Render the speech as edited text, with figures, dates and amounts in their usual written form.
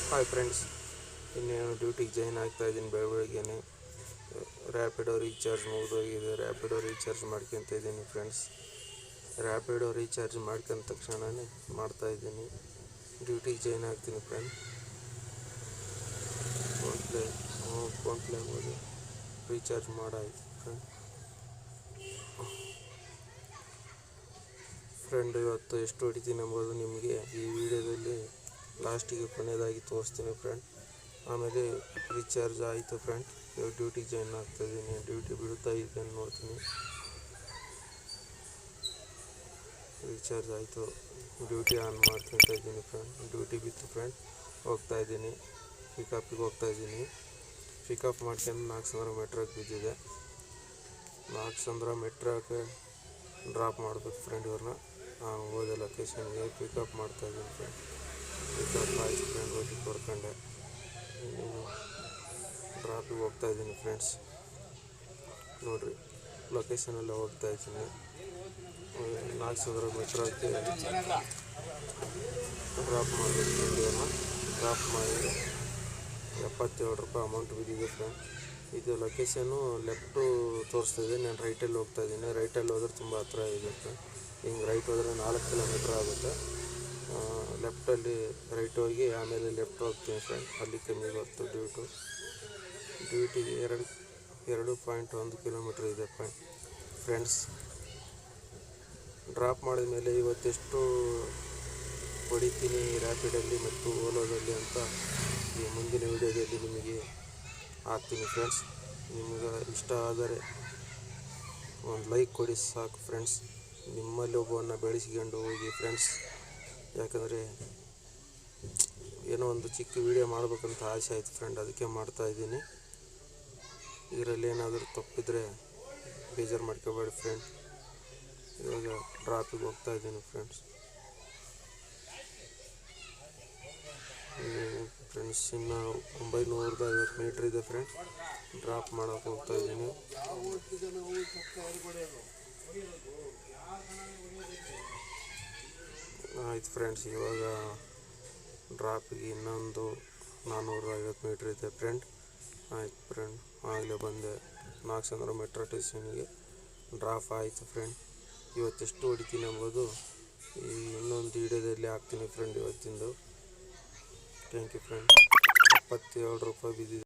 Hi friends, ಇನ್ನೇನು ಡ್ಯೂಟಿಗೆ join ಆಗ್ತಾಯಿದ್ದೀನಿ. ಬೆಳಗ್ಗೆನೇ ರ್ಯಾಪಿಡೋ ರೀಚಾರ್ಜ್ ಮುಗಿದೋಗಿದೆ. ರ್ಯಾಪಿಡೋ ರೀಚಾರ್ಜ್ ಮಾಡ್ಕೊತ ಇದ್ದೀನಿ ಫ್ರೆಂಡ್ಸ್. ರ್ಯಾಪಿಡೋ ರೀಚಾರ್ಜ್ ಮಾಡ್ಕೊಂಡ ತಕ್ಷಣವೇ ಮಾಡ್ತಾಯಿದ್ದೀನಿ. ಡ್ಯೂಟಿಗೆ ಜಾಯ್ನ್ ಆಗ್ತೀನಿ ಫ್ರೆಂಡ್. ಫೋನ್ಪ್ಲೇ ಹೋಗಿ ರೀಚಾರ್ಜ್ ಮಾಡಾಯ್ತು ಫ್ರೆಂಡ್. ಇವತ್ತು ಎಷ್ಟು ಹೊಡಿತೀನಿ ಎಂಬುದು ನಿಮಗೆ ಈ ವಿಡಿಯೋದಲ್ಲಿ ಲಾಸ್ಟಿಗೆ ಕೊನೆಯದಾಗಿ ತೋರಿಸ್ತೀನಿ ಫ್ರೆಂಡ್. ಆಮೇಲೆ ರೀಚಾರ್ಜ್ ಆಯಿತು ಫ್ರೆಂಡ್. ಇವಾಗ ಡ್ಯೂಟಿಗೆ ಜಾಯ್ನ್ ಆಗ್ತಾಯಿದ್ದೀನಿ. ಡ್ಯೂಟಿ ಬಿಡುತ್ತಾ ಇದ್ದೇನೆ ನೋಡ್ತೀನಿ. ರೀಚಾರ್ಜ್ ಆಯಿತು, ಡ್ಯೂಟಿ ಆನ್ ಮಾಡ್ಕೊತ ಇದ್ದೀನಿ ಫ್ರೆಂಡ್. ಡ್ಯೂಟಿ ಬಿತ್ತು ಫ್ರೆಂಡ್, ಹೋಗ್ತಾಯಿದ್ದೀನಿ. ಪಿಕಪ್ಪಿಗೆ ಹೋಗ್ತಾಯಿದ್ದೀನಿ. ಪಿಕಪ್ ಮಾಡ್ಕೊಂಡು ನಾಗಸಂದ್ರ ಮೆಟ್ರೋಕ್ಕೆ ಬಿದ್ದಿದೆ. ನಾಗಸಂದ್ರ ಮೆಟ್ರೋಕ್ಕೆ ಡ್ರಾಪ್ ಮಾಡಬೇಕು ಫ್ರೆಂಡ್. ಇವ್ರನ್ನ ಹೋದೆ ಲೊಕೇಶನ್ಗೆ ಪಿಕಪ್ ಮಾಡ್ತಾಯಿದ್ದೀನಿ ಫ್ರೆಂಡ್. ಪಿಕಪ್ ಆಯ್ತು ಫ್ರೆಂಡ್, ಹೋಗಿ ಕೊಡ್ಕೊಂಡೆ. ಡ್ರಾಪಿಗೆ ಹೋಗ್ತಾಯಿದ್ದೀನಿ ಫ್ರೆಂಡ್ಸ್. ನೋಡಿರಿ, ಲೊಕೇಶನೆಲ್ಲ ಹೋಗ್ತಾಯಿದ್ದೀನಿ. ನಾಗಸಂದ್ರ ಮೆಟ್ರೋಕ್ಕೆ ಡ್ರಾಪ್ ಮಾಡಬೇಕು ಫ್ರೆಂಡ್. ಇವ್ರನ್ನ ಡ್ರಾಪ್ ಮಾಡಿ 77 ರೂಪಾಯಿ ಅಮೌಂಟ್ ಬಿದ್ದಿದೆ ಫ್ರೆಂಡ್. ಇದು ಲೊಕೇಶನ್ನು ಲೆಫ್ಟು ತೋರಿಸ್ತಿದೆ. ನಾನು ರೈಟಲ್ಲಿ ಹೋಗ್ತಾಯಿದ್ದೀನಿ. ರೈಟಲ್ಲಿ ಹೋದ್ರೆ ತುಂಬ ಹತ್ರ ಇದೆ ಫ್ರೆಂಡ್. ಹಿಂಗೆ ರೈಟ್ ಹೋದರೆ 4 ಕಿಲೋಮೀಟ್ರ್ ಆಗುತ್ತೆ. ಲೆಫ್ಟಲ್ಲಿ ರೈಟ್ ಹೋಗಿ ಆಮೇಲೆ ಲೆಫ್ಟ್ ಹೋಗ್ತೀನಿ ಫ್ರೆಂಡ್. ಅಲ್ಲಿ ಕಮ್ಮಿ ಬರುತ್ತೆ ಡ್ಯೂಟಿಗೆ 2.1 ಕಿಲೋಮೀಟ್ರ್ ಇದೆ ಫ್ರೆಂಡ್ಸ್. ಡ್ರಾಪ್ ಮಾಡಿದ ಮೇಲೆ ಇವತ್ತೆಷ್ಟು ಹೊಡಿತೀನಿ ರ್ಯಾಪಿಡಲ್ಲಿ ಮತ್ತು ಓಲೋದಲ್ಲಿ ಅಂತ ಈ ಮುಂದಿನ ವಿಡಿಯೋದಲ್ಲಿ ನಿಮಗೆ ಹಾಕ್ತೀನಿ ಫ್ರೆಂಡ್ಸ್. ನಿಮ್ಗೆ ಇಷ್ಟ ಆದರೆ ಒಂದು ಲೈಕ್ ಕೊಡಿ ಸಾಕು ಫ್ರೆಂಡ್ಸ್. ನಿಮ್ಮಲ್ಲಿ ಒಬ್ಬವನ್ನು ಬೆಳೆಸ್ಕೊಂಡು ಹೋಗಿ ಫ್ರೆಂಡ್ಸ್. ಯಾಕಂದರೆ ಏನೋ ಒಂದು ಚಿಕ್ಕ ವಿಡಿಯೋ ಮಾಡಬೇಕಂತ ಆಸೆ ಆಯಿತು ಫ್ರೆಂಡ್, ಅದಕ್ಕೆ ಮಾಡ್ತಾಯಿದ್ದೀನಿ. ಇದರಲ್ಲಿ ಏನಾದರೂ ತಪ್ಪಿದರೆ ಬೇಜಾರು ಮಾಡ್ಕೋಬೇಡಿ ಫ್ರೆಂಡ್. ಇವಾಗ ಡ್ರಾಪಿಗೆ ಹೋಗ್ತಾಯಿದ್ದೀನಿ ಫ್ರೆಂಡ್ಸ್. ಇನ್ನು 950 ಮೀಟ್ರ್ ಇದೆ ಫ್ರೆಂಡ್. ಡ್ರಾಪ್ ಮಾಡೋಕೆ ಹೋಗ್ತಾಯಿದ್ದೀನಿ. ಆಯ್ತು ಫ್ರೆಂಡ್ಸ್, ಇವಾಗ ಡ್ರಾಪಿಗೆ ಇನ್ನೊಂದು 450 ಮೀಟ್ರ್ ಇದೆ ಫ್ರೆಂಡ್. ಆಯ್ತು ಫ್ರೆಂಡ್, ಆಗಲೇ ಬಂದೆ ನಾಗಸಂದ್ರ ಮೆಟ್ರೋ ಸ್ಟೇಷನ್ಗೆ. ಡ್ರಾಪ್ ಆಯಿತು ಫ್ರೆಂಡ್. ಇವತ್ತೆಷ್ಟು ಹೊಡಿತೀನಿ ಎಂಬುದು ಈ ಇನ್ನೊಂದು ವಿಡಿಯೋದಲ್ಲಿ ಹಾಕ್ತೀನಿ ಫ್ರೆಂಡ್ ಇವತ್ತಿಂದು. Thank you friend. 77 ರೂಪಾಯಿ ಬಿದ್ದಿದೆ.